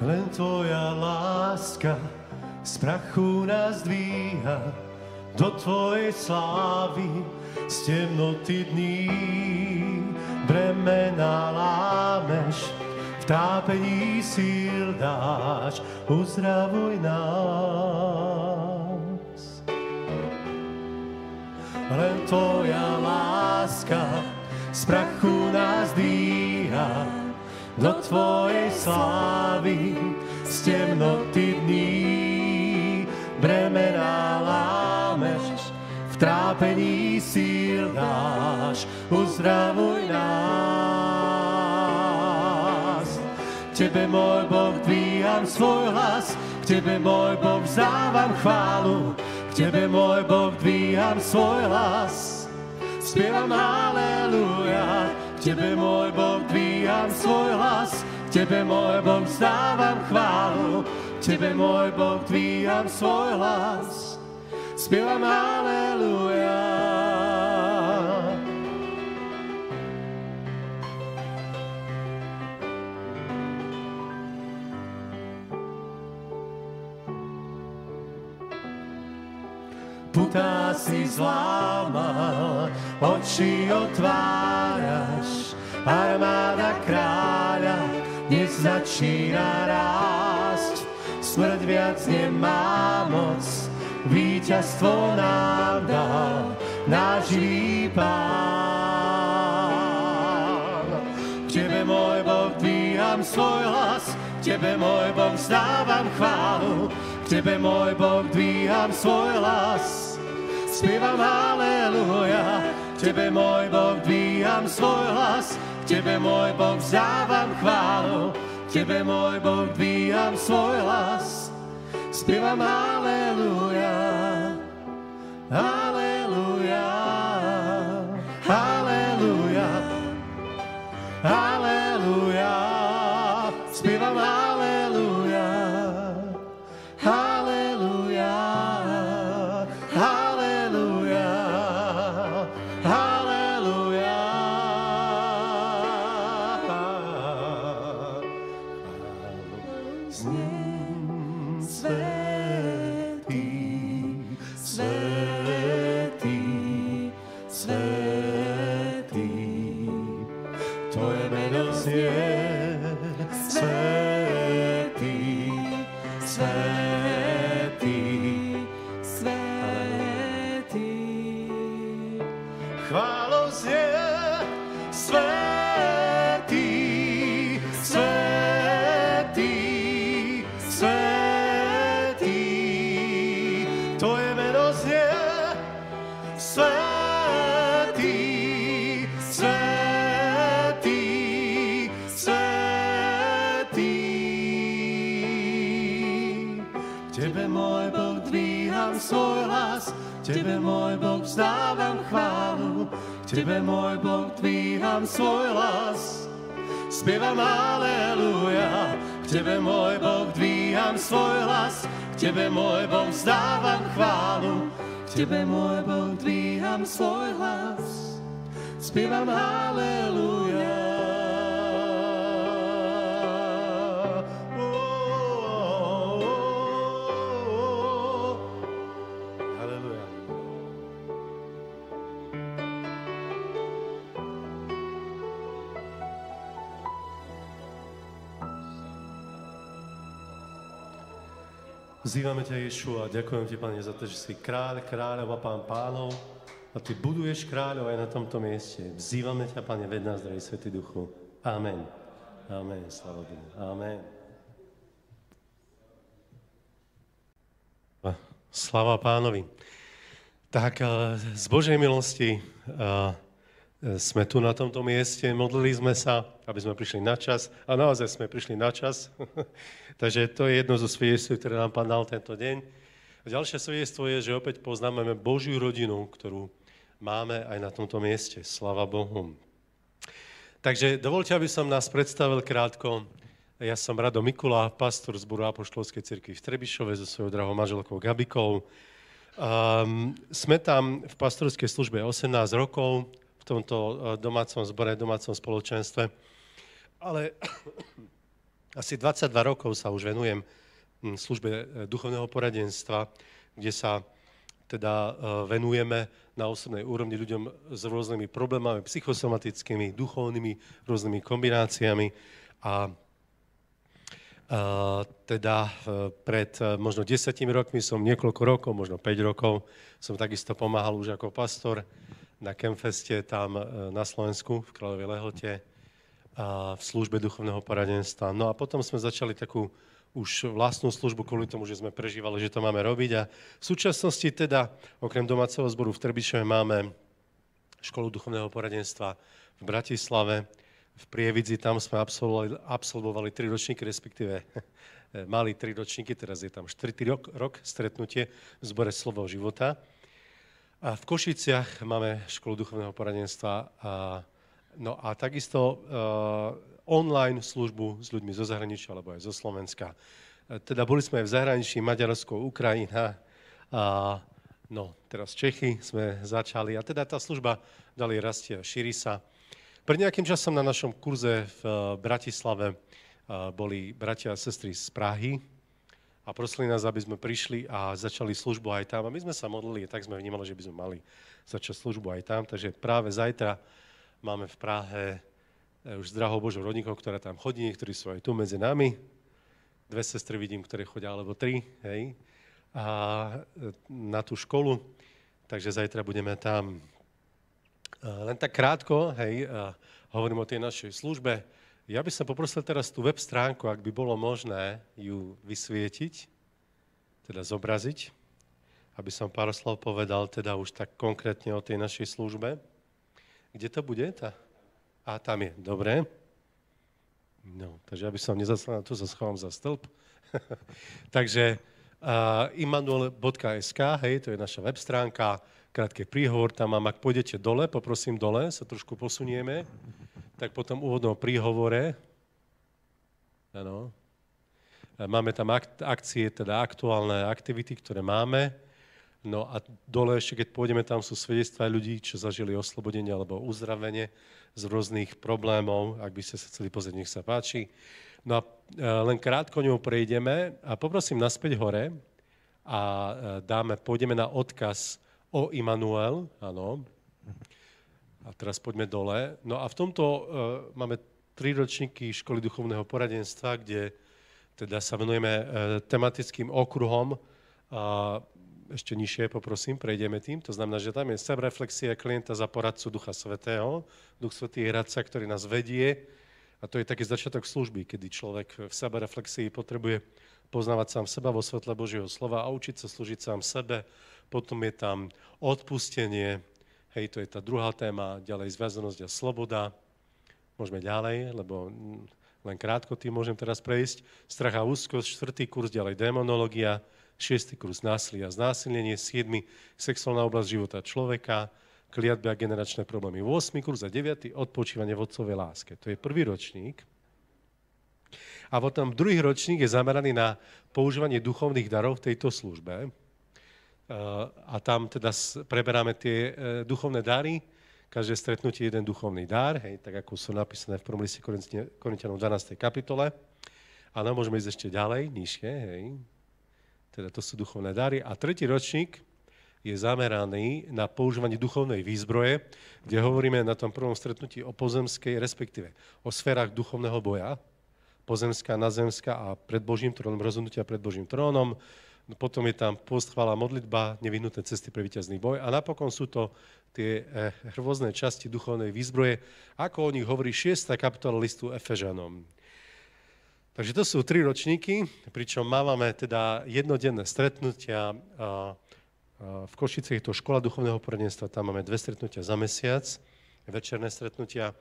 Len tvoja láska z prachu nás dvíha do tvojej slávy, z temnoty dní. Bremena lámeš, v tápení síl dáš, uzdravuj nás. Len tvoja láska z prachu nás dvíha do tvojej slávy, z temnoty dní. Bremena lámeš, v trápení síl dáš, uzdravuj nás. Tebe, môj Boh, dvíham svoj hlas, k Tebe, môj Boh, vzdávam chválu, k Tebe, môj Boh, dvíham svoj hlas. Spievam haleluja, k Tebe, môj Boh, dvíham svoj hlas, k Tebe, môj Boh, vzdávam chválu, k Tebe, môj Boh, dvíham svoj hlas. Spievam haleluja. Putá si zlámal, oči otváraš, armáda kráľa dnes začína rásť. Smrť viac nemá moc, víťazstvo nám dal náš živý Pán. K Tebe, môj Boh, dvíham svoj hlas, k Tebe, môj Boh, vzdávam chválu, k Tebe, môj Boh, dvíham svoj hlas. Spievam haleluja, k Tebe, môj Boh, dvíham svoj hlas, k Tebe, môj Boh, vzdávam chválu, k Tebe, môj Boh, dvíham svoj hlas. Spievam haleluja, haleluja, haleluja, haleluja. Spievam haleluja, haleluja, haleluja, haleluja. Zním svätý, svätý, svätý. Tvoje meno znie svätý, svätý, svätý. Chválou znie svätý, svätý, svätý. Tvoje meno znie svätý, svätý, svätý. K Tebe, môj Boh, dvíham svoj hlas, k Tebe, môj Boh, vzdávam chválu, k Tebe, môj Boh, dvíham svoj hlas. Spievam haleluja, k Tebe, môj Boh, dvíham svoj hlas, k Tebe, môj Boh, vzdávam chválu, k Tebe, môj Boh, dvíham svoj hlas. Spievam haleluja. Haleluja. Vzývame ťa, Ješu, a ďakujem ti, Pane, za to, že si kráľ kráľov a pán pánov a ty buduješ kráľov aj na tomto mieste. Vzývame ťa, Pane, ved nás, drahý Svätý Duchu. Amen. Amen. Sláva Bohu. Amen. Sláva Pánovi. Tak z Božej milosti sme tu na tomto mieste, modlili sme sa, aby sme prišli na čas a naozaj sme prišli na čas. Takže to je jedno zo svedectv, ktoré nám Pán dal tento deň. A ďalšie svedectvo je, že opäť poznáme Božiu rodinu, ktorú máme aj na tomto mieste. Sláva Bohu. Takže dovoľte, aby som nás predstavil krátko. Ja som Rado Mikula, pastor zboru Apoštolskej cirkvi v Trebišove so svojou drahou manželkou Gabikou. Sme tam v pastorskej službe 18 rokov, v tomto domácom zbore, domácom spoločenstve. Ale Asi 22 rokov sa už venujem službe duchovného poradenstva, kde sa teda venujeme na osobnej úrovni ľuďom s rôznymi problémami, psychosomatickými, duchovnými, rôznymi kombináciami. A teda pred možno 10 rokmi som niekoľko rokov, možno 5 rokov, som takisto pomáhal už ako pastor na Campfeste tam na Slovensku, v Kráľovej Lehote, v službe duchovného poradenstva. No a potom sme začali takú už vlastnú službu kvôli tomu, že sme prežívali, že to máme robiť. A v súčasnosti teda, okrem domáceho zboru v Trebišove, máme školu duchovného poradenstva v Bratislave. V Prievidzi tam sme absolvovali 3 ročníky, respektíve mali 3 ročníky, teraz je tam 4. rok stretnutie v zbore Slovo života. A v Košiciach máme školu duchovného poradenstva no a takisto online službu s ľuďmi zo zahraničia alebo aj zo Slovenska. Teda boli sme aj v zahraničí, Maďarsko, Ukrajina, no teraz Čechy sme začali a teda tá služba ďalej rastie a šíri sa. Pred nejakým časom na našom kurze v Bratislave boli bratia a sestry z Prahy a prosili nás, aby sme prišli a začali službu aj tam. A my sme sa modlili, tak sme vnímali, že by sme mali začať službu aj tam. Takže práve zajtra máme v Prahe už s drahou Božou rodinkou, ktorá tam chodí, niektorí sú aj tu medzi nami. 2 sestry vidím, ktoré chodia, alebo 3, hej, a na tú školu. Takže zajtra budeme tam. Len tak krátko, hej, hovorím o tej našej službe. Ja by som poprosil teraz tú web stránku, ak by bolo možné ju vysvietiť, teda zobraziť, aby som pár slov povedal teda už tak konkrétne o tej našej službe. Kde to bude? Tam je, dobre. No, takže aby som nezaslal, tu sa schovám za stĺp. Takže immanuel.sk, hej, to je naša web stránka, krátky príhovor tam mám, ak pôjdete dole, poprosím dole, sa trošku posunieme, tak potom úvodnom príhovore, áno, máme tam akcie, teda aktuálne aktivity, ktoré máme, no a dole ešte, keď pôjdeme, tam sú svedectvá ľudí, čo zažili oslobodenie alebo uzdravenie z rôznych problémov, ak by ste sa chceli pozrieť, nech sa páči. No a len krátko ňou prejdeme a poprosím naspäť hore a pôjdeme na odkaz o Immanuel, áno. A teraz poďme dole. No a v tomto máme 3 ročníky školy duchovného poradenstva, kde teda sa venujeme tematickým okruhom. Ešte nižšie, poprosím, prejdeme tým. To znamená, že tam je sebereflexia klienta za poradcu Ducha Svätého. Duch Svätý je radca, ktorý nás vedie. A to je taký začiatok služby, kedy človek v sebereflexii potrebuje poznávať sám seba vo svetle Božieho slova a učiť sa slúžiť sám sebe. Potom je tam odpustenie, hej, to je tá druhá téma, ďalej zväzenosť a sloboda. Môžeme ďalej, lebo len krátko tým môžem teraz prejsť. Strach a úzkosť, 4. kurz, ďalej démonológia, 6. kurz násilie a znásilnenie, 7. sexuálna oblasť života človeka, kliatby a generačné problémy, 8. kurz a 9. odpočívanie v otcovej láske. To je 1. ročník. A potom 2. ročník je zameraný na používanie duchovných darov v tejto službe. A tam teda preberáme tie duchovné dary. Každé stretnutie je jeden duchovný dar, hej, tak ako sú napísané v 1. liste Korinťanom 12. kapitole. Áno, môžeme ísť ešte ďalej, nižšie, hej. Teda to sú duchovné dary. A 3. ročník je zameraný na používanie duchovnej výzbroje, kde hovoríme na tom prvom stretnutí o pozemskej, respektíve o sférach duchovného boja, pozemská, nazemská a pred Božím trónom, rozhodnutia pred Božím trónom. Potom je tam pôst, chvála, modlitba, nevyhnutné cesty pre víťazný boj a napokon sú to tie rôzne časti duchovnej výzbroje, ako o nich hovorí 6. kapitola listu Efežanom. Takže to sú 3 ročníky, pričom máme teda jednodenné stretnutia. V Košice je to škola duchovného poradenstva, tam máme 2 stretnutia za mesiac, večerné stretnutia.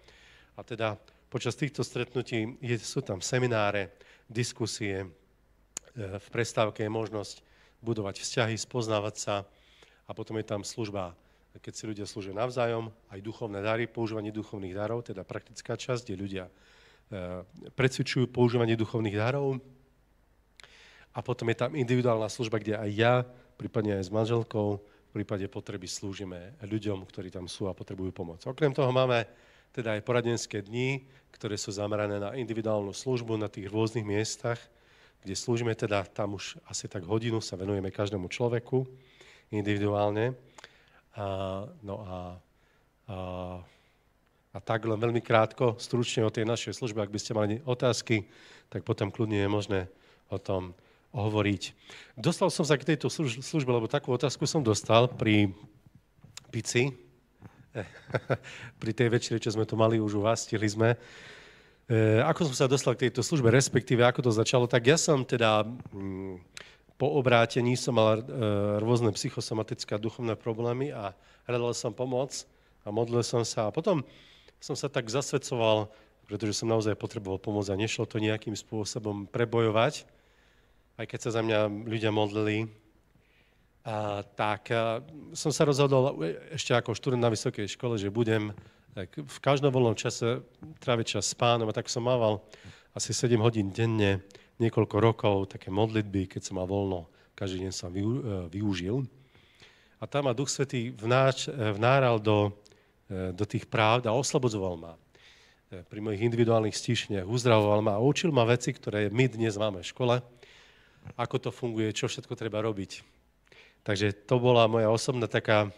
A teda počas týchto stretnutí sú tam semináre, diskusie, v prestávke je možnosť budovať vzťahy, spoznávať sa a potom je tam služba, keď si ľudia slúžia navzájom, aj duchovné dary, používanie duchovných darov, teda praktická časť, kde ľudia precvičujú používanie duchovných darov. A potom je tam individuálna služba, kde aj ja, prípadne aj s manželkou, v prípade potreby slúžime ľuďom, ktorí tam sú a potrebujú pomoc. Okrem toho máme teda aj poradenské dni, ktoré sú zamerané na individuálnu službu na tých rôznych miestach, kde slúžime, teda tam už asi tak hodinu sa venujeme každému človeku individuálne. A tak len veľmi krátko, stručne o tej našej službe, ak by ste mali otázky, tak potom kľudne je možné o tom hovoriť. Dostal som sa k tejto službe, lebo takú otázku som dostal pri pici, pri tej večeri, čo sme tu mali už u vás, stihli sme. Ako som sa dostal k tejto službe, respektíve ako to začalo, tak ja som teda po obrátení som mal rôzne psychosomatické a duchovné problémy a hľadal som pomoc a modlil som sa. A potom som sa tak zasvedcoval, pretože som naozaj potreboval pomoc a nešlo to nejakým spôsobom prebojovať, aj keď sa za mňa ľudia modlili. Tak som sa rozhodol ešte ako študent na vysokej škole, že budem v každom voľnom čase tráviť čas s Pánom. A tak som mával asi 7 hodín denne, niekoľko rokov, také modlitby, keď som mal voľno, každý deň som využil. A tam ma Duch Svätý vnáral do tých práv a oslobodzoval ma. Pri mojich individuálnych stíšniach uzdravoval ma a učil ma veci, ktoré my dnes máme v škole, ako to funguje, čo všetko treba robiť. Takže to bola moja osobná taká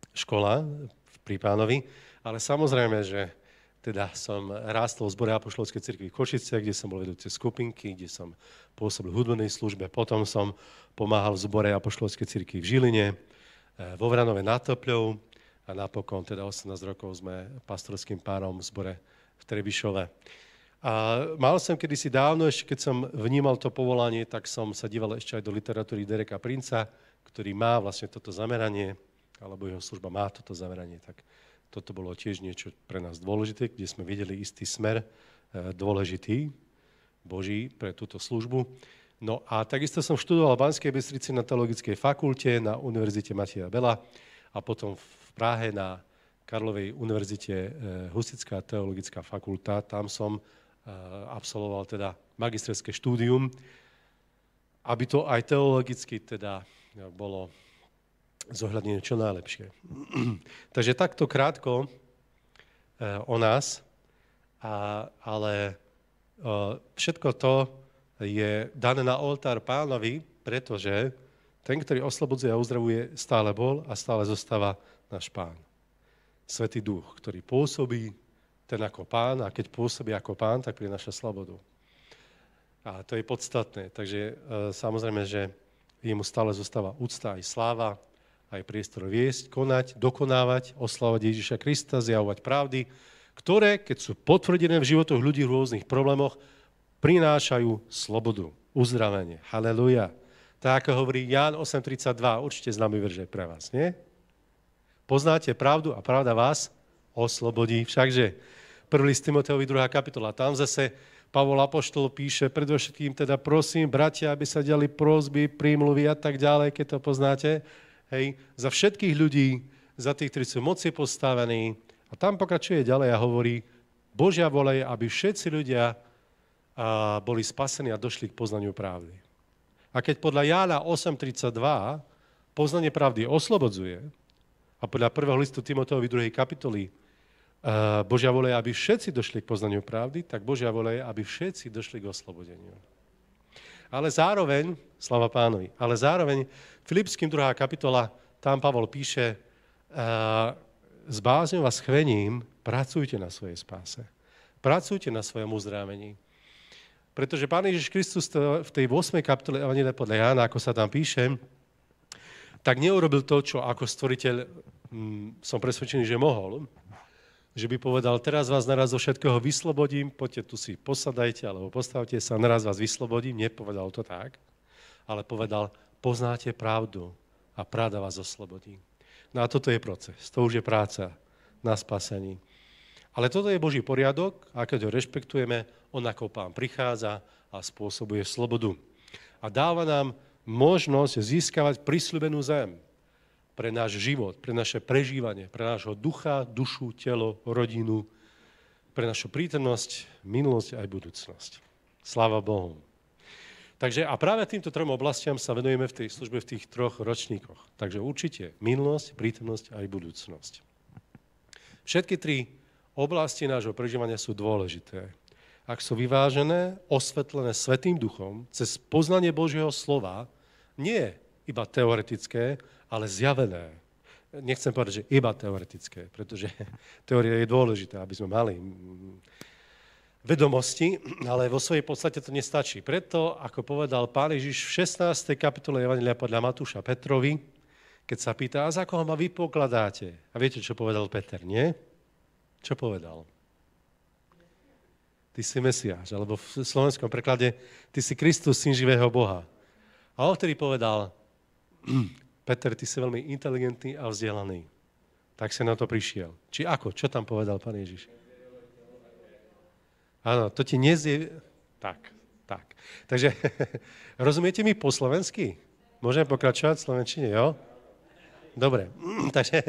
škola pri Pánovi, ale samozrejme, že teda som rástol v zbore Apoštolskej cirkvi v Košiciach, kde som bol vedúci skupinky, kde som pôsobil v hudobnej službe, potom som pomáhal v zbore Apoštolskej cirkvi v Žiline, vo Vranove nad Topľou a napokon teda 18 rokov sme pastorským párom v zbore v Trebišove. A mal som kedysi dávno, ešte keď som vnímal to povolanie, tak som sa díval ešte aj do literatúry Dereka Princa, ktorý má vlastne toto zameranie, alebo jeho služba má toto zameranie, tak toto bolo tiež niečo pre nás dôležité, kde sme videli istý smer dôležitý, Boží, pre túto službu. No a takisto som študoval v Banskej Bystrici na teologickej fakulte, na Univerzite Mateja Bela a potom v Prahe na Karlovej univerzite Husitská teologická fakulta. Tam som absolvoval teda magisterské štúdium, aby to aj teologicky teda bolo zohľadnené čo najlepšie. Takže takto krátko o nás, ale všetko to je dané na oltár Pánovi, pretože ten, ktorý oslobodzuje a uzdravuje, stále bol a stále zostáva náš Pán. Svätý Duch, ktorý pôsobí ten ako Pán, a keď pôsobí ako Pán, tak prináša slobodu. A to je podstatné. Takže samozrejme, že jemu stále zostáva úcta aj sláva, aj priestor viesť, konať, dokonávať, oslavovať Ježiša Krista, zjavovať pravdy, ktoré, keď sú potvrdené v životoch ľudí v rôznych problémoch, prinášajú slobodu, uzdravenie. Halelujá. Tak ako hovorí Ján 8.32, určite známy verš aj pre vás, nie? Poznáte pravdu a pravda vás oslobodí. Všakže 1. list Timoteovi 2. kapitola, tam zase Pavol apoštol píše, predovšetkým teda prosím, bratia, aby sa diali prosby, prímluvy a tak ďalej, keď to poznáte, hej, za všetkých ľudí, za tých, ktorí sú moci postavení. A tam pokračuje ďalej a hovorí, Božia vôľa je, aby všetci ľudia boli spasení a došli k poznaniu pravdy. A keď podľa Jána 8.32 poznanie pravdy oslobodzuje, a podľa 1. listu Timoteovi 2. kapitoly Božia vôľa je, aby všetci došli k poznaniu pravdy, tak Božia vôľa je, aby všetci došli k oslobodeniu. Ale zároveň, sláva Pánovi, ale zároveň Filipským 2. kapitola, tam Pavol píše, s bázňou a schvením pracujte na svojej spáse. Pracujte na svojom uzdravení. Pretože Pán Ježiš Kristus v tej 8. kapitole Evanjelia podľa Jána, ako sa tam píše, tak neurobil to, čo ako stvoriteľ som presvedčený, že mohol. Že by povedal, teraz vás naraz zo všetkého vyslobodím, poďte tu si posadajte, alebo postavte sa, naraz vás vyslobodím. Nepovedal to tak, ale povedal, poznáte pravdu a pravda vás oslobodí. No a toto je proces, to už je práca na spasení. Ale toto je Boží poriadok a keď ho rešpektujeme, on ako Pán prichádza a spôsobuje slobodu. A dáva nám možnosť získavať prisľúbenú zem pre náš život, pre naše prežívanie, pre nášho ducha, dušu, telo, rodinu, pre našu prítomnosť, minulosť aj budúcnosť. Sláva Bohu. Takže a práve týmto trom oblastiam sa venujeme v tej službe v tých 3 ročníkoch. Takže určite minulosť, prítomnosť aj budúcnosť. Všetky 3 oblasti nášho prežívania sú dôležité. Ak sú vyvážené, osvetlené Svätým Duchom, cez poznanie Božieho slova, nie iba teoretické, ale zjavené. Nechcem povedať, že iba teoretické, pretože teória je dôležitá, aby sme mali vedomosti, ale vo svojej podstate to nestačí. Preto, ako povedal Pán Ježiš v 16. kapitole Evanjelia podľa Matúša Petrovi, keď sa pýta, a za koho ma vy pokladáte? A viete, čo povedal Peter, nie? Čo povedal? Ty si Mesiáš, alebo v slovenskom preklade, ty si Kristus, syn živého Boha. A on vtedy povedal, Peter, ty si veľmi inteligentný a vzdelaný. Tak sa na to prišiel. Či ako? Čo tam povedal Pán Ježiš? Áno, to ti nezje... Tak. Takže, rozumiete mi po slovensky? Môžem pokračovať v slovenčine, jo? Dobre, takže...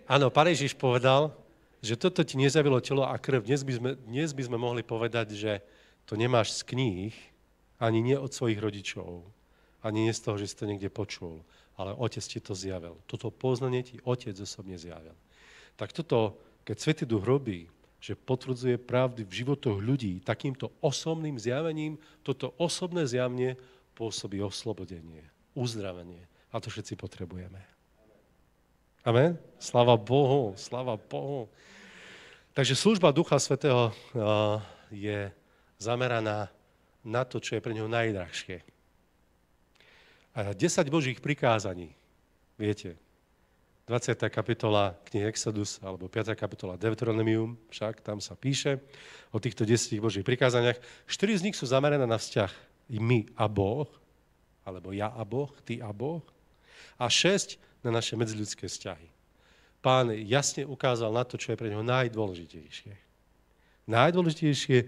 Áno, Pán Ježiš povedal, že toto ti nezjavilo telo a krv. Dnes by sme mohli povedať, že to nemáš z kníh, ani nie od svojich rodičov, ani nie z toho, že si to niekde počul, ale Otec ti to zjavil. Toto poznanie ti Otec osobne zjavil. Tak toto, keď Svätý Duch robí, že potvrdzuje pravdy v životoch ľudí takýmto osobným zjavením, toto osobné zjavenie pôsobí oslobodenie, uzdravenie. A to všetci potrebujeme. Amen? Sláva Bohu, sláva Bohu. Takže služba Ducha Svätého je zameraná na to, čo je pre neho najdrahšie. A 10 Božích prikázaní, viete, 20. kapitola knihy Exodus, alebo 5. kapitola Deuteronomium, však tam sa píše o týchto 10 Božích prikázaniach. 4 z nich sú zamerané na vzťah my a Boh, alebo ja a Boh, ty a Boh, a 6 na naše medziľudské vzťahy. Pán jasne ukázal na to, čo je pre neho najdôležitejšie. Najdôležitejšie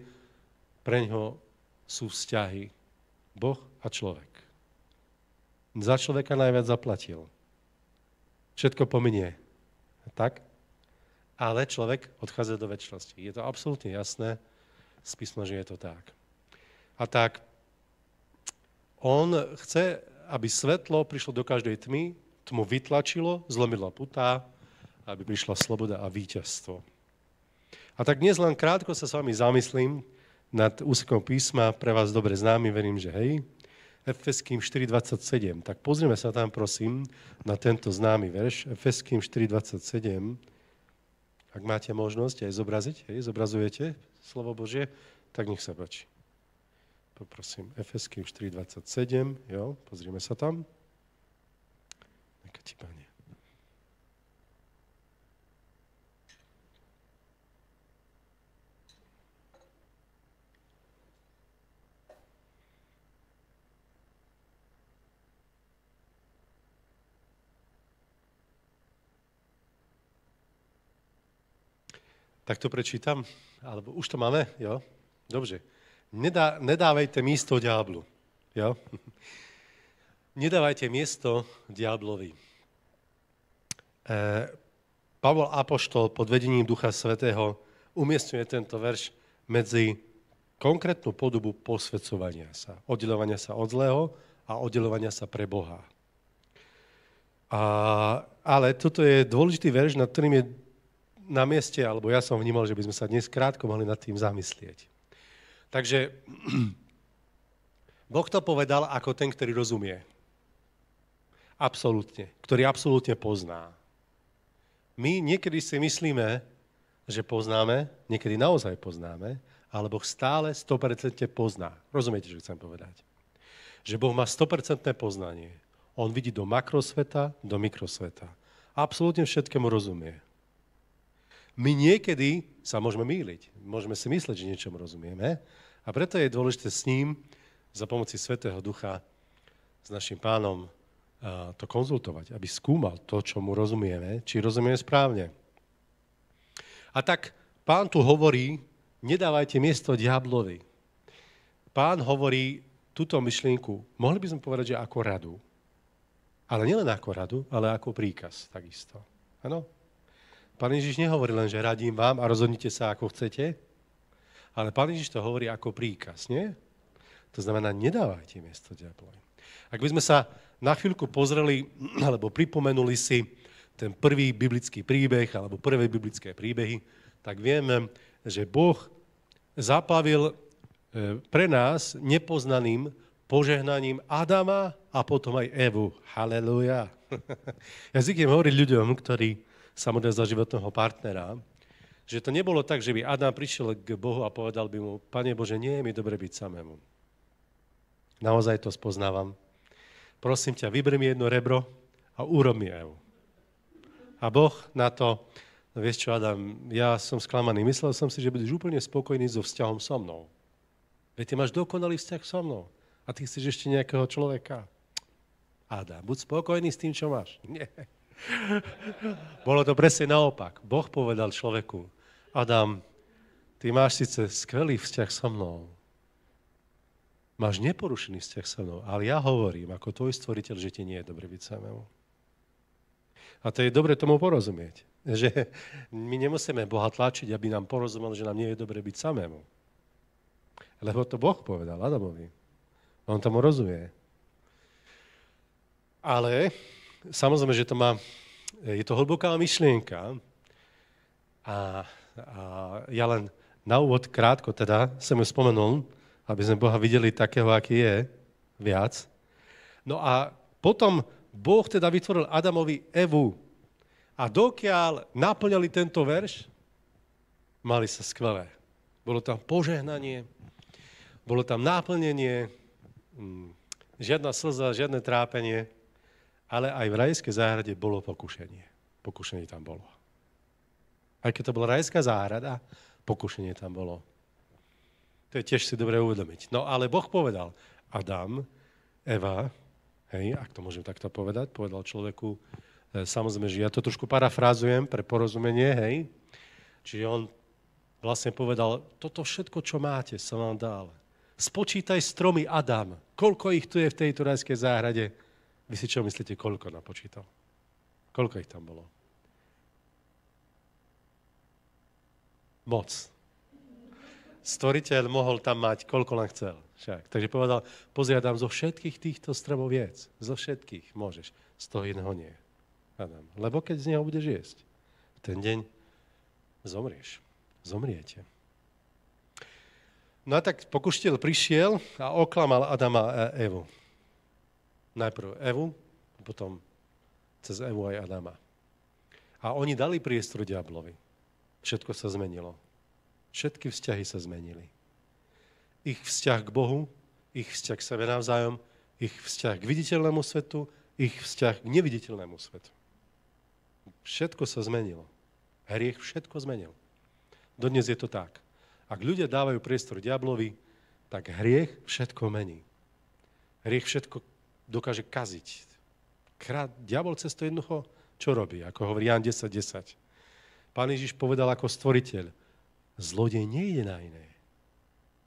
pre neho sú vzťahy Boh a človek. Za človeka najviac zaplatil. Všetko pominie. Tak? Ale človek odchádza do večnosti. Je to absolútne jasné z písma, že je to tak. A tak on chce, aby svetlo prišlo do každej tmy, tmu vytlačilo, zlomilo putá, aby prišla sloboda a víťazstvo. A tak dnes len krátko sa s vami zamyslím nad úsekom písma, pre vás dobre známy, verím, že hej, Efeským 4.27. Tak pozrieme sa tam, prosím, na tento známy verš, Efeským 4.27. Ak máte možnosť aj zobraziť, zobrazujete slovo Božie, tak nech sa páči. Poprosím, Efeským 4.27, jo, pozrieme sa tam. Ďakujem ti, Pane. Tak to prečítam? Alebo už to máme? Jo? Dobře. Nedávajte místo diablu. Jo? Nedávajte miesto diablovi. Pavol apoštol pod vedením Ducha Svätého umiestňuje tento verš medzi konkrétnu podobu posväcovania sa, oddeľovania sa od zlého a oddeľovania sa pre Boha. Ale toto je dôležitý verš, nad ktorým je na mieste, alebo ja som vnímal, že by sme sa dnes krátko mohli nad tým zamyslieť. Takže Boh to povedal ako ten, ktorý rozumie. Absolútne. Ktorý absolútne pozná. My niekedy si myslíme, že poznáme, niekedy naozaj poznáme, ale Boh stále 100% pozná. Rozumiete, čo chcem povedať? Že Boh má 100% poznanie. On vidí do makrosveta, do mikrosveta. Absolútne všetkému rozumie. My niekedy sa môžeme mýliť. Môžeme si mysleť, že niečomu rozumieme. A preto je dôležité s ním, za pomoci Svätého Ducha, s našim Pánom to konzultovať, aby skúmal to, čo mu rozumieme, či rozumieme správne. A tak Pán tu hovorí, nedávajte miesto diablovi. Pán hovorí túto myšlienku, mohli by sme povedať, že ako radu. Ale nielen ako radu, ale ako príkaz takisto. Áno? Pán Ježiš nehovorí len, že radím vám a rozhodnite sa, ako chcete, ale Pán Ježiš to hovorí ako príkaz, nie? To znamená, nedávajte miesto diablovi. Ak by sme sa na chvíľku pozreli, alebo pripomenuli si ten prvý biblický príbeh, alebo prvé biblické príbehy, tak vieme, že Boh zaplavil pre nás nepoznaným požehnaním Adama a potom aj Evu. Halelúja. Ja zvyknem hovoriť ľuďom, ktorí sa modlia za životného partnera, že to nebolo tak, že by Adam prišiel k Bohu a povedal by mu, Pane Bože, nie je mi dobre byť samému. Naozaj to spoznávam. Prosím ťa, vyber mi jedno rebro a urob mi Evu. A Boh na to, no vieš čo, Adam, ja som sklamaný. Myslel som si, že budeš úplne spokojný so vzťahom so mnou. Veď ty máš dokonalý vzťah so mnou. A ty chceš ešte nejakého človeka. Adam, buď spokojný s tým, čo máš. Nie. Bolo to presne naopak. Boh povedal človeku, Adam, ty máš síce skvelý vzťah so mnou, máš neporušený vzťah so mnou, ale ja hovorím, ako tvoj stvoriteľ, že ti nie je dobre byť samému. A to je dobre tomu porozumieť. Že my nemusíme Boha tlačiť, aby nám porozumel, že nám nie je dobre byť samému. Lebo to Boh povedal Adamovi. On tomu rozumie. Ale samozrejme, že je to hlboká myšlienka a ja len na úvod krátko teda som ju spomenul, aby sme Boha videli takého, aký je, viac. No a potom Boh teda vytvoril Adamovi Evu. A dokiaľ naplňali tento verš, mali sa skvelé. Bolo tam požehnanie, bolo tam naplnenie, žiadna slza, žiadne trápenie, ale aj v rajskej záhrade bolo pokušenie. Pokušenie tam bolo. Aj keď to bola rajská záhrada, pokušenie tam bolo. To je tiež si dobre uvedomiť. No ale Boh povedal, Adam, Eva, hej, ak to môžem takto povedať, povedal človeku, samozrejme, že ja to trošku parafrázujem pre porozumenie, hej, čiže on vlastne povedal, toto všetko, čo máte, som vám dal. Spočítaj stromy, Adam, koľko ich tu je v tejto rajskej záhrade. Vy si čo myslíte, koľko napočítal? Koľko ich tam bolo? Moc. Stvoriteľ mohol tam mať, koľko len chcel. Však. Takže povedal, pozri, Adam, zo všetkých týchto stromov jedz. Zo všetkých môžeš. Z toho jedného nie. Adam. Lebo keď z neho budeš jesť, v ten deň zomrieš. Zomriete. No a tak pokušiteľ prišiel a oklamal Adama a Evu. Najprv Evu, potom cez Evu aj Adama. A oni dali priestor diablovi. Všetko sa zmenilo. Všetky vzťahy sa zmenili. Ich vzťah k Bohu, ich vzťah k sebe navzájom, ich vzťah k viditeľnému svetu, ich vzťah k neviditeľnému svetu. Všetko sa zmenilo. Hriech všetko zmenil. Dodnes je to tak. Ak ľudia dávajú priestor diablovi, tak hriech všetko mení. Hriech všetko dokáže kaziť. Diabol cez to jednoducho čo robí? Ako hovorí Ján 10:10. Pán Ježiš povedal ako stvoriteľ, zlodej nejde na iné.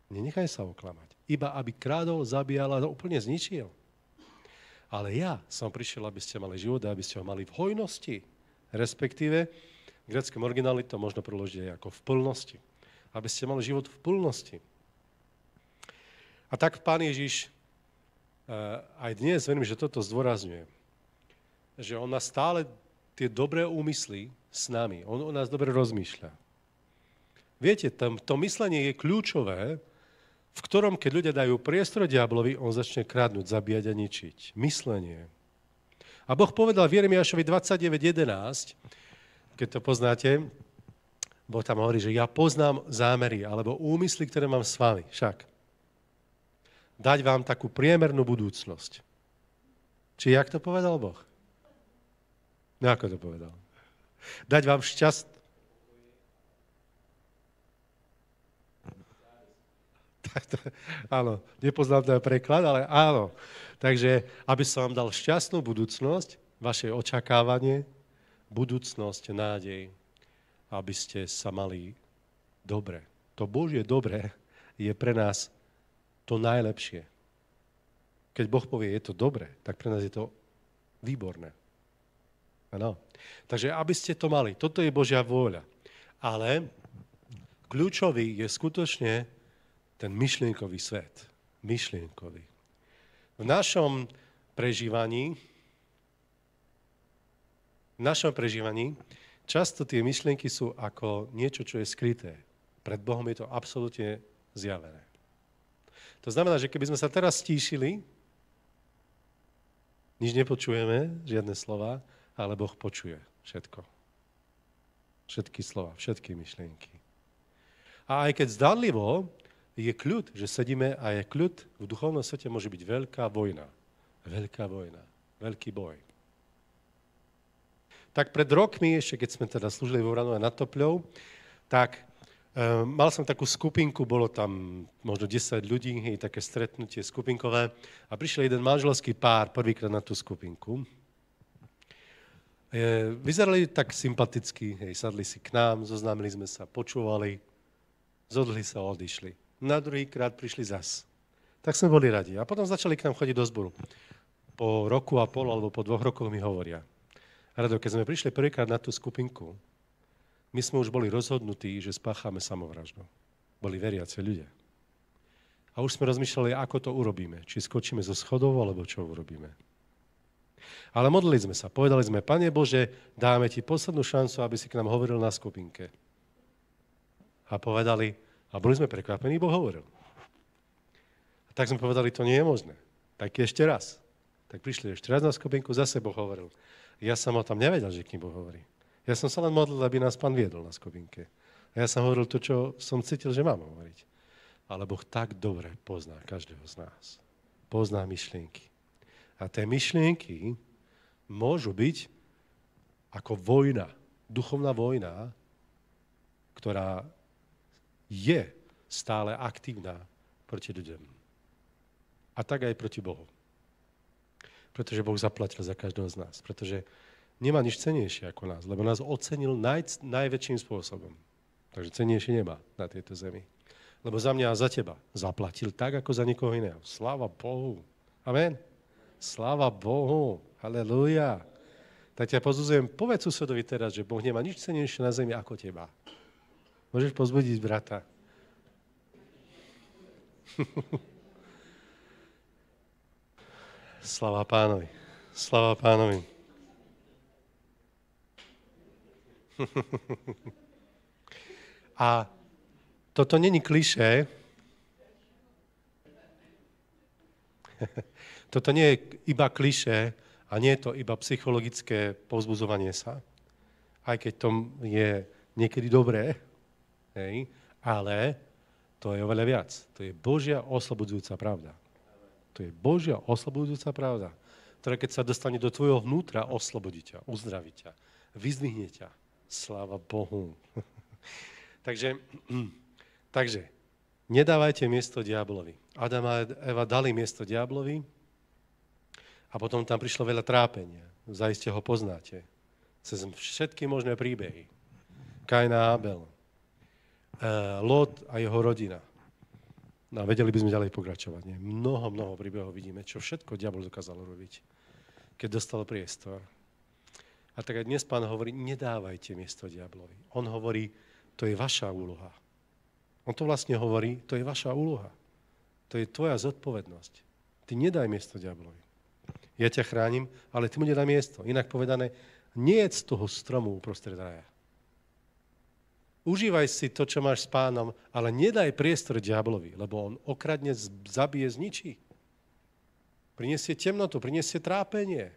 Nenechaj sa oklamať. Iba aby krádol, zabíjal a úplne zničil. Ale ja som prišiel, aby ste mali život a aby ste ho mali v hojnosti. Respektíve, v gréckom origináli to možno preložiť aj ako v plnosti. Aby ste mali život v plnosti. A tak Pán Ježiš aj dnes, verím, že toto zdôrazňuje. Že on má stále tie dobré úmysly s nami. On o nás dobre rozmýšľa. Viete, to myslenie je kľúčové, v ktorom, keď ľudia dajú priestor diablovi, on začne kradnúť, zabíjať a ničiť. Myslenie. A Boh povedal v Jeremiášovi 29:11, keď to poznáte, Boh tam hovorí, že ja poznám zámery alebo úmysly, ktoré mám s vami. Však. Dať vám takú priemernú budúcnosť. Či jak to povedal Boh? No ako to povedal? Dať vám áno, nepoznám ten preklad, ale áno. Takže, aby som vám dal šťastnú budúcnosť, vaše očakávanie, budúcnosť, nádej, aby ste sa mali dobre. To Božie dobre je pre nás to najlepšie. Keď Boh povie, je to dobre, tak pre nás je to výborné. Áno. Takže aby ste to mali, toto je Božia vôľa. Ale kľúčový je skutočne ten myšlienkový svet. Myšlienkový. V našom prežívaní v našom prežívaní často tie myšlienky sú ako niečo, čo je skryté. Pred Bohom je to absolútne zjavené. To znamená, že keby sme sa teraz stíšili, nič nepočujeme, žiadne slova, ale Boh počuje všetko. Všetky slova, všetky myšlienky. A aj keď zdanlivo je kľud, že sedíme a je kľud, v duchovnom svete môže byť veľká vojna. Veľká vojna, veľký boj. Tak pred rokmi, ešte keď sme teda slúžili vo Vranove nad Topľou, tak mal som takú skupinku, bolo tam možno 10 ľudí, také stretnutie skupinkové a prišiel jeden manželský pár prvýkrát na tú skupinku. Vyzerali tak sympaticky, sadli si k nám, zoznámili sme sa, počúvali, zodli sa a odišli. Na druhýkrát prišli zas. Tak sme boli radi. A potom začali k nám chodiť do zboru. Po roku a pol alebo po 2 rokoch mi hovoria: Rado, keď sme prišli prvýkrát na tú skupinku, my sme už boli rozhodnutí, že spáchame samovraždu. Boli veriaci ľudia. A už sme rozmýšľali, ako to urobíme. Či skočíme zo schodov, alebo čo urobíme. Ale modlili sme sa. Povedali sme: Pane Bože, dáme ti poslednú šancu, aby si k nám hovoril na skupinke. A povedali, a boli sme prekvapení, Boh hovoril. A tak sme povedali, to nie je možné. Tak ešte raz. Tak prišli ešte raz na skupinku, zase Boh hovoril. Ja som o tom nevedel, že k ním Boh hovorí. Ja som sa len modlil, aby nás Pán viedol na skupinke. A ja som hovoril to, čo som cítil, že mám hovoriť. Ale Boh tak dobre pozná každého z nás. Pozná myšlienky. A tie myšlienky môžu byť ako vojna, duchovná vojna, ktorá je stále aktívna proti ľuďom. A tak aj proti Bohu. Pretože Boh zaplatil za každého z nás. Pretože nemá nič cenejšie ako nás, lebo nás ocenil najväčším spôsobom. Takže cenejšie nemá na tejto zemi. Lebo za mňa a za teba zaplatil tak, ako za nikoho iného. Sláva Bohu. Amen. Sláva Bohu. Halelúja. Tak ťa pozudzujem, povedz susedovi teraz, že Boh nemá nič cenejšie na zemi ako teba. Môžeš pozbudiť brata. Sláva Pánovi. Sláva Pánovi. A toto není klišé. Toto nie je iba klišé a nie je to iba psychologické povzbudzovanie sa. Aj keď to je niekedy dobré, hej, ale to je oveľa viac. To je Božia oslobodzujúca pravda. To je Božia oslobodzujúca pravda, ktorá keď sa dostane do tvojho vnútra, oslobodí ťa, uzdraví ťa, vyzdvihne ťa. Sláva Bohu. takže, nedávajte miesto diablovi. Adam a Eva dali miesto diablovi a potom tam prišlo veľa trápenia. Zaiste ho poznáte. Cez všetky možné príbehy. Kain a Abel. Lot a jeho rodina. No a vedeli by sme ďalej pokračovať. Nie? Mnoho príbehov vidíme, čo všetko diabol dokázal robiť, keď dostal priestor. A tak aj dnes Pán hovorí, nedávajte miesto diablovi. On hovorí, to je vaša úloha. On to vlastne hovorí, to je vaša úloha. To je tvoja zodpovednosť. Ty nedaj miesto diablovi. Ja ťa chránim, ale ty mu nedaj miesto. Inak povedané, nejedz z toho stromu uprostred raja. Užívaj si to, čo máš s Pánom, ale nedaj priestor diablovi, lebo on okradne, zabije, zničí. Prinesie temnotu, prinesie trápenie.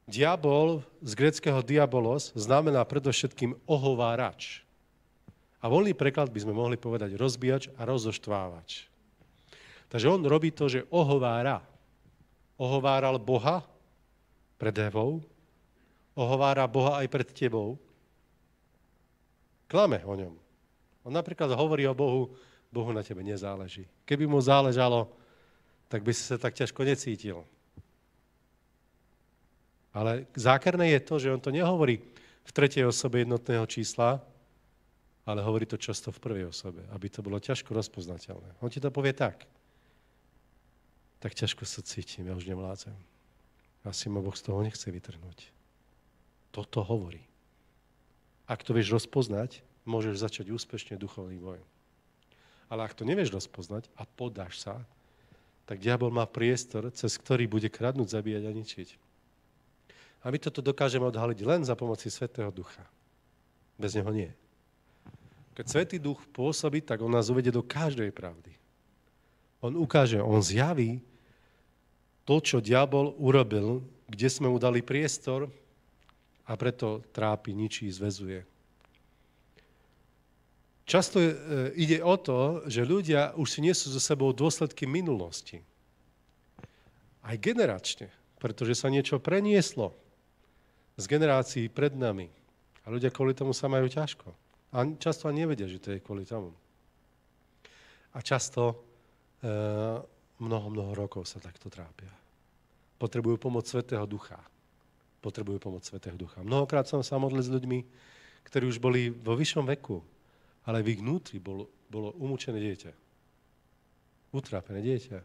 Diabol, z gréckeho diabolos, znamená predovšetkým ohovárač. A voľný preklad by sme mohli povedať rozbíjač a rozoštvávač. Takže on robí to, že ohovára. Ohováral Boha pred Evou, ohovára Boha aj pred tebou. Klame o ňom. On napríklad hovorí o Bohu, Bohu na tebe nezáleží. Keby mu záležalo, tak by si sa tak ťažko necítil. Ale zákerné je to, že on to nehovorí v tretej osobe jednotného čísla, ale hovorí to často v prvej osobe, aby to bolo ťažko rozpoznateľné. On ti to povie tak. Tak ťažko sa cítim, ja už nevládzem. Asi ma Boh z toho nechce vytrhnúť. Toto hovorí. Ak to vieš rozpoznať, môžeš začať úspešne duchovný boj. Ale ak to nevieš rozpoznať a podáš sa, tak diabol má priestor, cez ktorý bude kradnúť, zabíjať a ničiť. A A my toto dokážeme odhaliť len za pomoci Svätého Ducha. Bez neho nie. Keď Svätý Duch pôsobí, tak on nás uvedie do každej pravdy. On ukáže, on zjaví to, čo diabol urobil, kde sme mu dali priestor a preto trápi, ničí, zväzuje. Často ide o to, že ľudia už si nesú so sebou dôsledky minulosti. Aj generačne, pretože sa niečo prenieslo z generácií pred nami. A ľudia kvôli tomu sa majú ťažko. A často ani nevedia, že to je kvôli tomu. A často mnoho rokov sa takto trápia. Potrebujú pomoc Svätého Ducha. Potrebujú pomoc Svätého Ducha. Mnohokrát som sa modlil s ľuďmi, ktorí už boli vo vyššom veku, ale v ich vnútri bolo umúčené dieťa. Utrápené dieťa.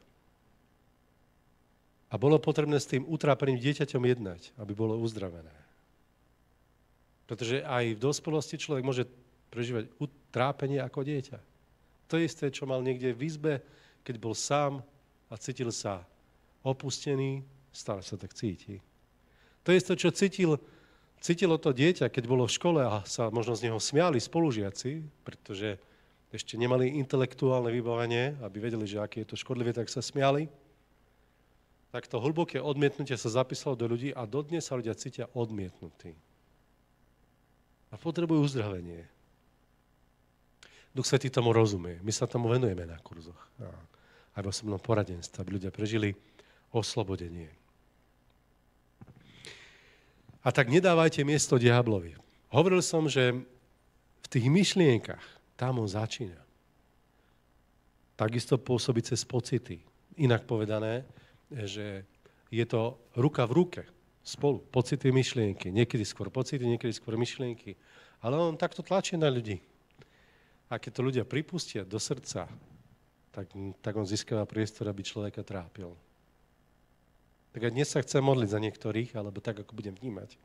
A bolo potrebné s tým utrápeným dieťaťom jednať, aby bolo uzdravené. Pretože aj v dospelosti človek môže prežívať trápenie ako dieťa. To isté, čo mal niekde v izbe, keď bol sám a cítil sa opustený, stále sa tak cíti. To isté, čo cítilo to dieťa, keď bolo v škole a sa možno z neho smiali spolužiaci, pretože ešte nemali intelektuálne vybavenie, aby vedeli, že aké je to škodlivé, tak sa smiali. Tak to hlboké odmietnutie sa zapísalo do ľudí a dodnes sa ľudia cítia odmietnutí. A potrebujú uzdravenie. Duch Svätý tomu rozumie. My sa tomu venujeme na kurzoch. Aj v osobnom poradenstve, aby ľudia prežili oslobodenie. A tak nedávajte miesto diablovi. Hovoril som, že v tých myšlienkach tam on začína. Takisto pôsobí cez pocity. Inak povedané, že je to ruka v ruke spolu. Pocity, myšlienky. Niekedy skôr pocity, niekedy skôr myšlienky. Ale on takto tlačí na ľudí. A keď to ľudia pripustia do srdca, tak on získava priestor, aby človeka trápil. Tak aj dnes sa chcem modliť za niektorých, alebo tak, ako budem vnímať.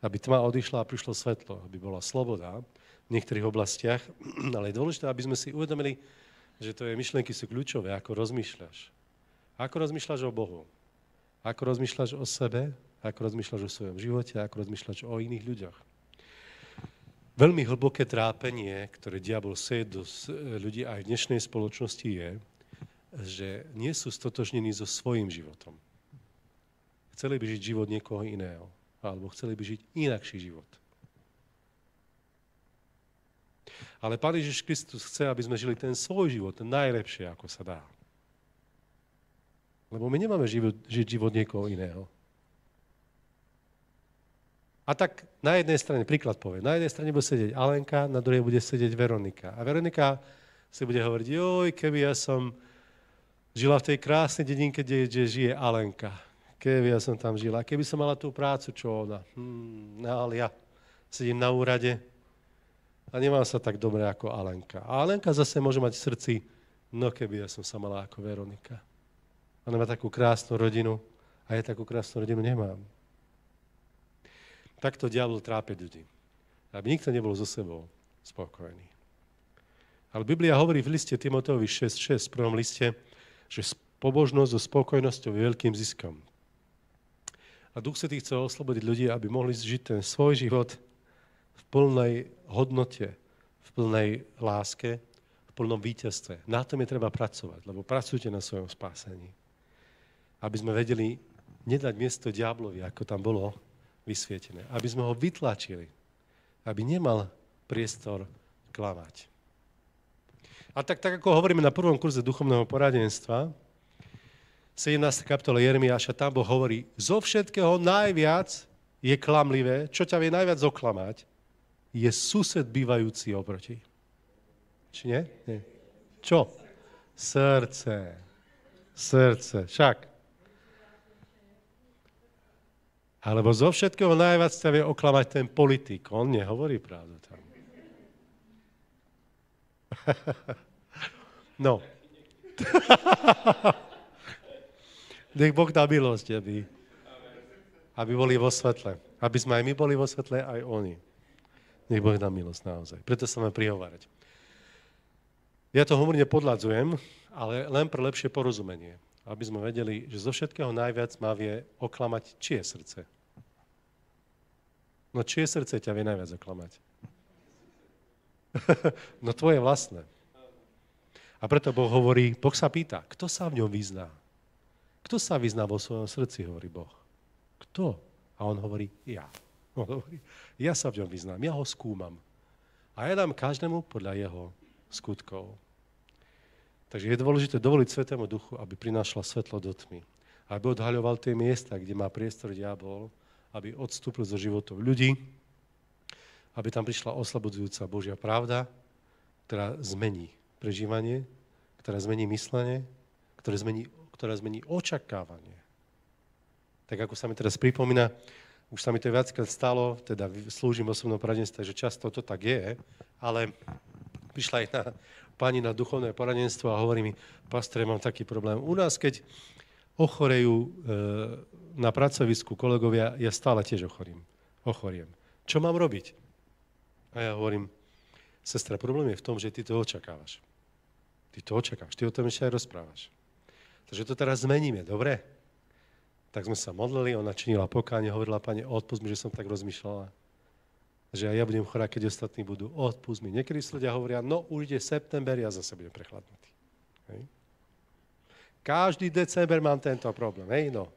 Aby tma odišla a prišlo svetlo, aby bola sloboda v niektorých oblastiach. Ale je dôležité, aby sme si uvedomili, že tvoje myšlienky sú kľúčové, ako rozmýšľaš. Ako rozmýšľaš o Bohu? Ako rozmýšľaš o sebe? Ako rozmýšľaš o svojom živote? Ako rozmýšľaš o iných ľuďoch? Veľmi hlboké trápenie, ktoré diabol seje do ľudí aj v dnešnej spoločnosti je, že nie sú stotožnení so svojím životom. Chceli by žiť život niekoho iného, alebo chceli by žiť inakší život. Ale Pán Ježiš Kristus chce, aby sme žili ten svoj život, najlepšie, ako sa dá. Lebo my nemáme žiť život niekoho iného. A tak na jednej strane, príklad poviem, na jednej strane bude sedieť Alenka, na druhej bude sedieť Veronika. A Veronika si bude hovoriť, joj, keby ja som žila v tej krásnej dedinke, kde žije Alenka. Keby ja som tam žila. Keby som mala tú prácu, čo ona. Ale ja sedím na úrade a nemám sa tak dobre ako Alenka. A Alenka zase môže mať v srdci, no keby ja som sa mala ako Veronika. Ona má takú krásnu rodinu a ja takú krásnu rodinu nemám. Takto diabol trápi ľudí. Aby nikto nebol so sebou spokojný. Ale Biblia hovorí v liste Timoteovi 6.6, v prvom liste, že pobožnosť so spokojnosťou je veľkým ziskom. A Duch Svätý chce oslobodiť ľudí, aby mohli žiť ten svoj život v plnej hodnote, v plnej láske, v plnom víťazstve. Na tom je treba pracovať, lebo pracujte na svojom spásení. Aby sme vedeli nedať miesto diablovi, ako tam bolo vysvietené. Aby sme ho vytlačili. Aby nemal priestor klamať. A tak ako hovoríme na prvom kurze duchovného poradenstva, 17. kapitola Jeremiáša, tam Boh hovorí, zo všetkého najviac je klamlivé, čo ťa vie najviac oklamať, je sused bývajúci oproti. Či nie? Nie. Čo? Srdce. Však. Alebo zo všetkého najviac ťa vie oklamať ten politik. On nehovorí pravdu tam. No. Nech Boh dá milosť, aby boli vo svetle. Aby sme aj my boli vo svetle, aj oni. Nech Boh dá milosť naozaj. Preto sa máme prihovárať. Ja to humorne podľadzujem, ale len pre lepšie porozumenie. Aby sme vedeli, že zo všetkého najviac má vie oklamať čie srdce. No čie srdce ťa vie najviac oklamať? No tvoje vlastné. A preto Boh hovorí, Boh sa pýta, kto sa v ňom vyzná? Kto sa vyzná vo svojom srdci, hovorí Boh. Kto? A on hovorí, ja. On hovorí, ja sa v ňom vyznám, ja ho skúmam. A ja dám každému podľa jeho skutkov. Takže je dôležité dovoliť Svätému Duchu, aby prinášal svetlo do tmy. Aby odhaľoval tie miesta, kde má priestor diabol, aby odstúpil zo životov ľudí, aby tam prišla oslobodzujúca Božia pravda, ktorá zmení prežívanie, ktorá zmení myslenie, ktorá zmení očakávanie. Tak ako sa mi teraz pripomína, už sa mi to viackrát stalo, teda slúžim v osobnom poradenstve, že často to tak je, ale prišla jedna pani na duchovné poradenstvo a hovorí mi, pastore, mám taký problém. U nás, keď ochorejú na pracovisku kolegovia, ja stále tiež ochoriem. Čo mám robiť? A ja hovorím, sestra, problém je v tom, že ty to očakávaš. Ty o tom ešte aj rozprávaš. Takže to teraz zmeníme, dobre? Tak sme sa modlili, ona činila pokánie, hovorila, Pane, odpusť mi, že som tak rozmýšľala. Že aj ja budem chorá, keď ostatní budú. Odpusť mi. Niekedy si ľudia hovoria, no už ide september, ja zase budem prechladnutý. Hej? Každý december mám tento problém, hej, no.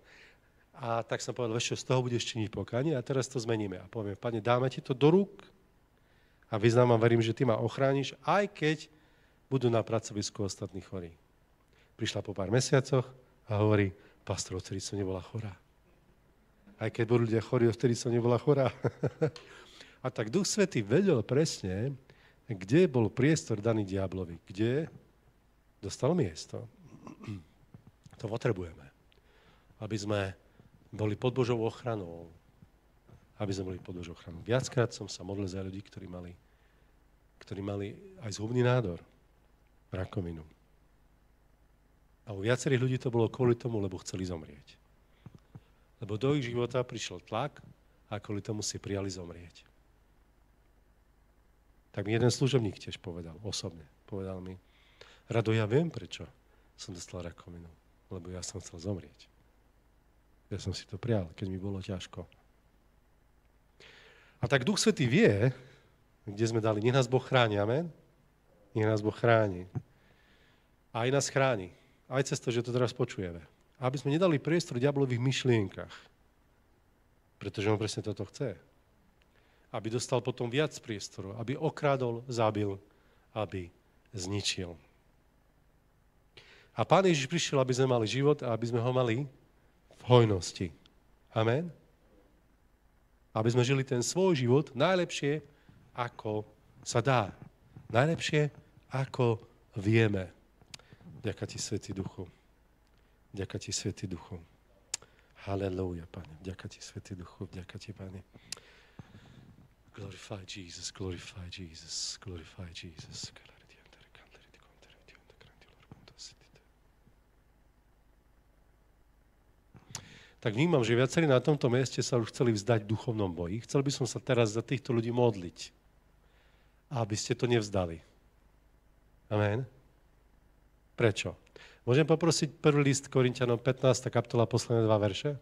A tak som povedal, vieš čo, z toho budeš činiť pokánie a teraz to zmeníme. A poviem, Pane, dáme ti to do rúk a vyznám a verím, že ty ma ochrániš, aj keď budú na pracovisku ostatní chorí. Prišla po pár mesiacoch a hovorí, pastor, odtedy som nebola chorá. Aj keď budú ľudia chorí, odtedy som nebola chorá. A tak Duch Svätý vedel presne, kde bol priestor daný diablovi, kde dostal miesto. To potrebujeme, aby sme boli pod Božou ochranou. Aby sme boli pod Božou ochranou. Viackrát som sa modlil za ľudí, ktorí mali aj zhubný nádor, rakovinu. A u viacerých ľudí to bolo kvôli tomu, lebo chceli zomrieť. Lebo do ich života prišiel tlak a kvôli tomu si prijali zomrieť. Tak mi jeden služobník tiež povedal, osobne. Povedal mi, Rado, ja viem, prečo som dostal rakovinu. Lebo ja som chcel zomrieť. Ja som si to prijal, keď mi bolo ťažko. A tak Duch Svätý vie, kde sme dali, nech nás Boh chráni, amen? Nech nás Boh chráni. A aj nás chráni. Aj cez to, že to teraz počujeme. Aby sme nedali priestor diablových myšlienkach. Pretože on presne toto chce. Aby dostal potom viac priestoru. Aby okrádol, zabil, aby zničil. A Pán Ježiš prišiel, aby sme mali život a aby sme ho mali v hojnosti. Amen? Aby sme žili ten svoj život najlepšie, ako sa dá. Najlepšie, ako vieme. Ďaká ti, Svätý Duchu. Ďaká ti, Svätý Duchu. Halelúja, Pane. Ďaká ti, Svätý Duchu. Ďaká ti, Pane. Glorify Jesus, glorify Jesus, glorify Jesus. Tak vnímam, že viacerí na tomto mieste sa už chceli vzdať v duchovnom boji. Chcel by som sa teraz za týchto ľudí modliť, aby ste to nevzdali. Amen. Prečo? Môžem poprosiť prvý list Korinťanom 15. kapitola, posledné 2 verše?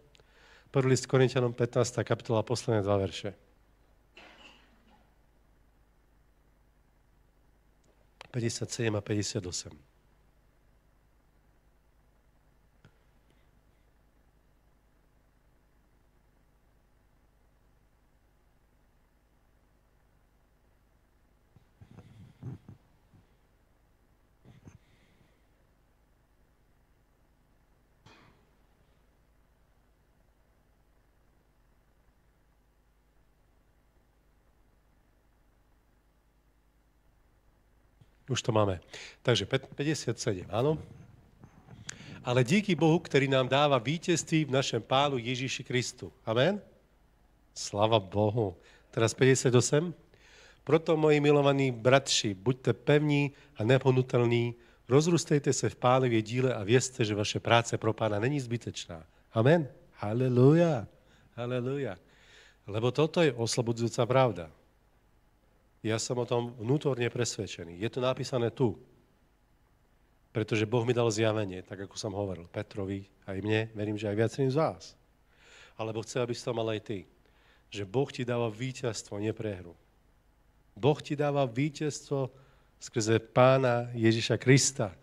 Prvý list Korinťanom 15. kapitola, posledné 2 verše. 57 a 58. Už to máme. Takže 57, áno. Ale díky Bohu, ktorý nám dáva víťazství v našem Pánu Ježíši Kristu. Amen? Sláva Bohu. Teraz 58. Proto, moji milovaní bratši, buďte pevní a nepohnutelní, rozrústejte sa v Pánovej díle a vieste, že vaše práce pro Pána není zbytečná. Amen? Halelúja. Halelúja. Lebo toto je oslobodzujúca pravda. Ja som o tom vnútorne presvedčený. Je to napísané tu. Pretože Boh mi dal zjavenie, tak ako som hovoril, Petrovi, aj mne, verím, že aj viacerým z vás. Alebo chce, aby si to mal aj ty. že Boh ti dáva víťazstvo, nie prehru. Boh ti dáva víťazstvo skrze Pána Ježiša Krista.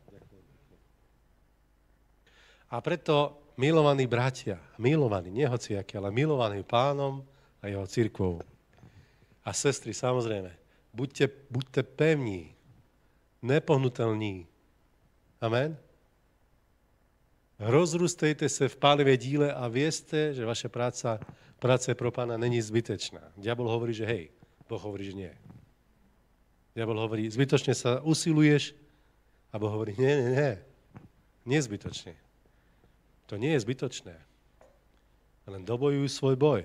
A preto, milovaní bratia, milovaní, nie hociaky, ale milovaní Pánom a jeho cirkvou. A sestry, samozrejme, buďte pevní, nepohnutelní. Amen? Rozrústejte sa v Pánovej díle a vieste, že vaša práca pro Pána není zbytečná. Diabol hovorí, že hej, Boh hovorí, že nie. Diabol hovorí, zbytočne sa usiluješ, a Boh hovorí, nie zbytočne. To nie je zbytočné. Len dobojujú svoj boj.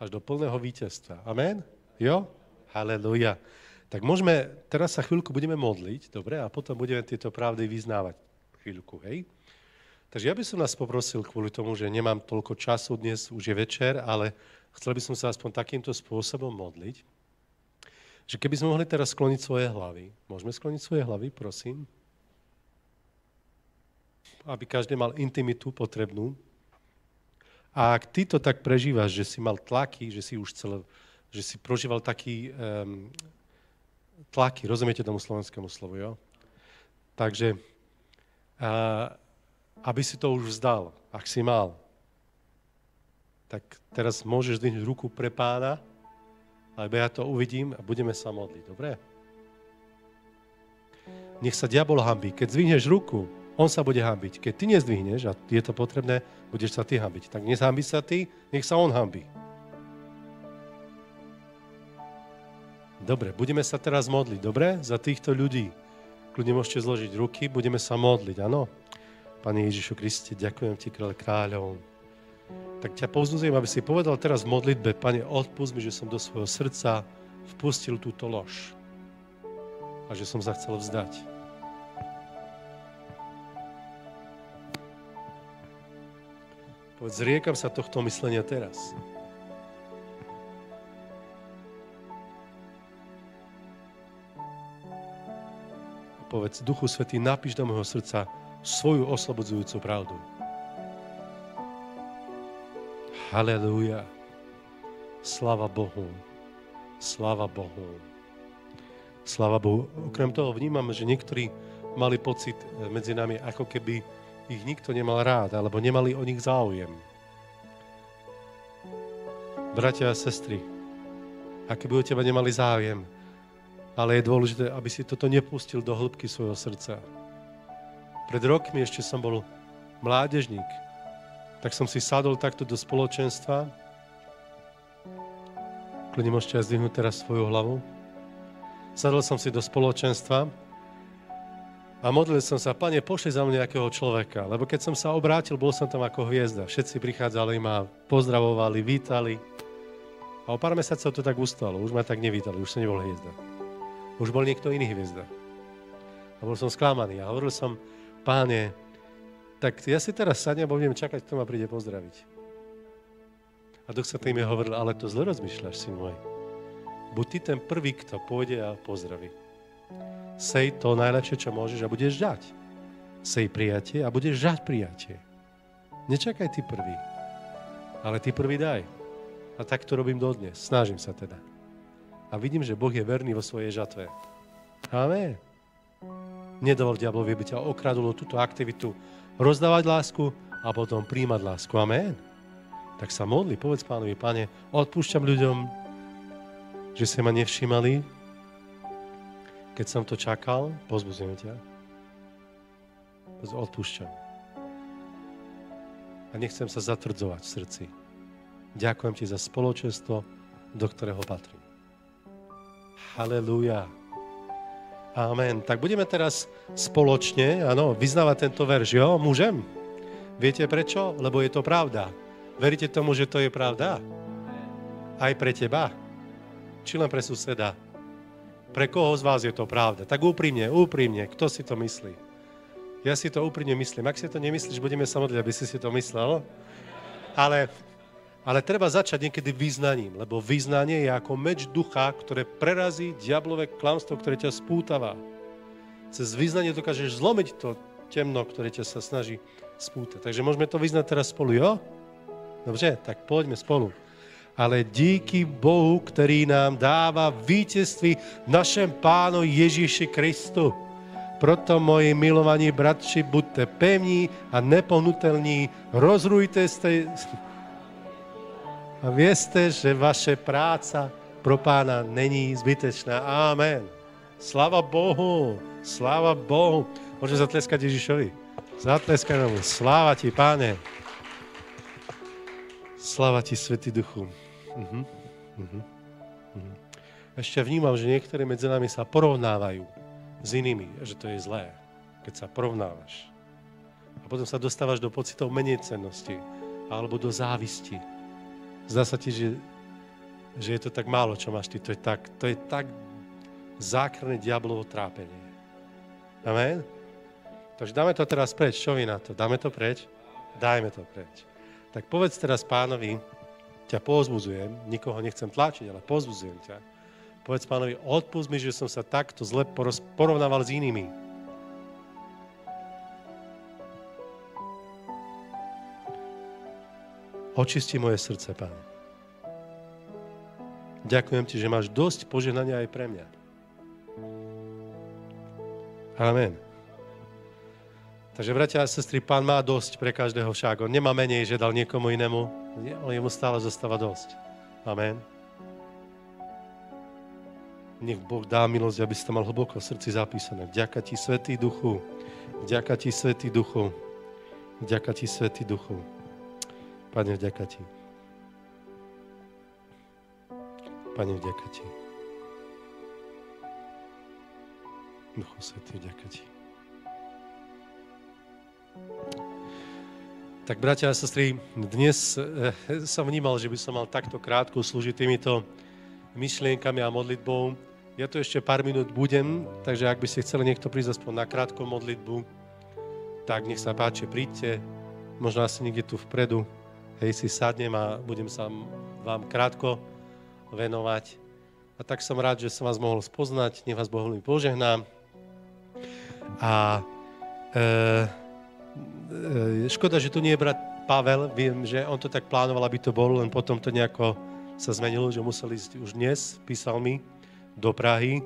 Až do plného víťazstva. Amen? Jo? Halelúja. Tak môžeme, teraz sa chvíľku budeme modliť, dobre? A potom budeme tieto pravdy vyznávať chvíľku, hej? Takže ja by som nás poprosil kvôli tomu, že nemám toľko času, dnes už je večer, ale chcel by som sa aspoň takýmto spôsobom modliť, že keby sme mohli teraz skloniť svoje hlavy. Môžeme skloniť svoje hlavy, prosím? Aby každý mal intimitu potrebnú. A ak ty to tak prežívaš, že si mal tlaky, že si prožíval taký tlaky, rozumiete tomu slovenskému slovu, jo? Takže, aby si to už vzdal, ak si mal, tak teraz môžeš zdvihnúť ruku pre Pána, alebo ja to uvidím a budeme sa modliť, dobre? Nech sa diabol hanbí. Keď zdvihneš ruku, on sa bude hanbiť. Keď ty nezdvihneš, a je to potrebné, budeš sa ty hanbiť. Tak nezhanbí sa ty, nech sa on hanbí. Dobre, budeme sa teraz modliť, dobre? Za týchto ľudí. Kľudne môžete zložiť ruky, budeme sa modliť, áno? Pane Ježišu Kriste, ďakujem ti, kráľ kráľov. Tak ťa povzbudzujem, aby si povedal teraz v modlitbe, Pane, odpusť mi, že som do svojho srdca vpustil túto lož a že som sa chcel vzdať. Povedz, zriekam sa tohto myslenia teraz. A povedz, Duchu Svätý, napíš do môjho srdca svoju oslobodzujúcu pravdu. Halelúja. Sláva Bohu. Sláva Bohu. Sláva Bohu. Okrem toho vnímam, že niektorí mali pocit medzi nami, ako keby ich nikto nemal rád, alebo nemali o nich záujem. Bratia a sestry, aké by o teba nemali záujem, ale je dôležité, aby si toto nepustil do hĺbky svojho srdca. Pred rokmi ešte som bol mládežník, tak som si sadol takto do spoločenstva. Kľudne môžete aj zdvihnúť teraz svoju hlavu. Sadol som si do spoločenstva a modlil som sa, Pane, pošli za mňa nejakého človeka, lebo keď som sa obrátil, bol som tam ako hviezda. Všetci prichádzali ma, pozdravovali, vítali. A o pár mesiacov to tak ustalo, už ma tak nevítali, už som nebol hviezda. Už bol niekto iný hviezda. A bol som sklamaný a hovoril som, Páne, tak ja si teraz sadnem a budem čakať, kto ma príde pozdraviť. A Duch Svätý mi hovoril, ale to zle rozmýšľaš, syn môj. Buď ty ten prvý, kto pôjde a pozdraví. Sej to najlepšie, čo môžeš a budeš žať. Sej prijatie a budeš žať prijatie. Nečakaj ty prvý, ale ty prvý daj. A tak to robím dodnes. Snažím sa teda. A vidím, že Boh je verný vo svojej žatve. Amen. Nedovol diablovi, aby ťa okradol túto aktivitu rozdávať lásku a potom príjmať lásku. Amen. Tak sa modli, povedz Pánovi, Pane, odpúšťam ľuďom, že sa ma nevšímali, keď som to čakal, pozbudzujem ťa. Odpúšťam. A nechcem sa zatvrdzovať v srdci. Ďakujem ti za spoločenstvo, do ktorého patrím. Halelúja. Amen. Tak budeme teraz spoločne, áno, vyznávať tento verš, jo? Môžem? Viete prečo? Lebo je to pravda. Veríte tomu, že to je pravda? Aj pre teba? Či len pre suseda? Pre koho z vás je to pravda? Tak úprimne, kto si to myslí? Ja si to úprimne myslím. Ak si to nemyslíš, budeme sa modliť, aby si to myslel. Ale treba začať niekedy vyznaním, lebo vyznanie je ako meč ducha, ktoré prerazí diablové klamstvo, ktoré ťa spútava. Cez vyznanie dokážeš zlomiť to temno, ktoré ťa sa snaží spútať. Takže môžeme to vyznať teraz spolu, jo? Dobře, tak poďme spolu. ale díky Bohu, ktorý nám dáva víťazství v našem Pánu Ježíši Kristu. Proto, moji milovaní bratři, buďte pevní a nepohnutelní, rozrujte ste a vieste, že vaše práca pro Pána není zbytečná. Amen. Sláva Bohu, sláva Bohu. Môžem zatleskať Ježišovi. Zatleskaj mu. Sláva ti, Páne. Sláva ti, Svätý Duchu. Ešte vnímam, že niektorí medzi nami sa porovnávajú s inými, že to je zlé, keď sa porovnávaš. A potom sa dostávaš do pocitov menejcennosti alebo do závisti. Zdá sa ti, že je to tak málo, čo máš ty. To je tak zákerné diablovo trápenie. Amen? Takže dáme to teraz preč. Čo vy na to? Dáme to preč? Dajme to preč. Tak povedz teraz Pánovi, ťa povzbudzujem, nikoho nechcem tlačiť, ale povzbudzujem ťa. Povedz Pánovi, odpusť mi, že som sa takto zle porovnával s inými. Očisti moje srdce, Pán. Ďakujem ti, že máš dosť požehnania aj pre mňa. Amen. Takže, bratia a sestry, Pán má dosť pre každého však. On nemá menej, že dal niekomu inému. On jemu stále zostáva dosť. Amen. Nech Boh dá milosť, aby si to mal hlboko v srdci zapísané. Vďaka ti, Svätý Duchu. Vďaka ti, Svätý Duchu. Vďaka ti, Svätý Duchu. Pane, vďaka ti. Pane, vďaka ti. Duchu Svätý, vďaka ti. Tak, bratia a sestry, dnes som vnímal, že by som mal takto krátko slúžiť týmito myšlienkami a modlitbou. Ja tu ešte pár minút budem, takže ak by ste chceli niekto prísť aspoň na krátku modlitbu, tak nech sa páči, príďte. Možno asi niekde tu vpredu. Hej, si sadnem a budem sa vám krátko venovať. A tak som rád, že som vás mohol spoznať. Nech vás Boh veľmi požehná. A škoda, že tu nie je brat Pavel. Viem, že on to tak plánoval, aby to bol, len potom to nejako sa zmenilo, že musel ísť už dnes, písal mi, do Prahy.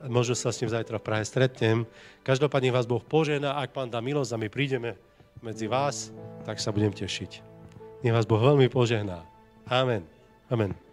Možno sa s ním zajtra v Prahe stretnem. Každopádne vás Boh požehná. Ak Pán dá milosť a my prídeme medzi vás, tak sa budem tešiť. Nech vás Boh veľmi požehná. Amen. Amen.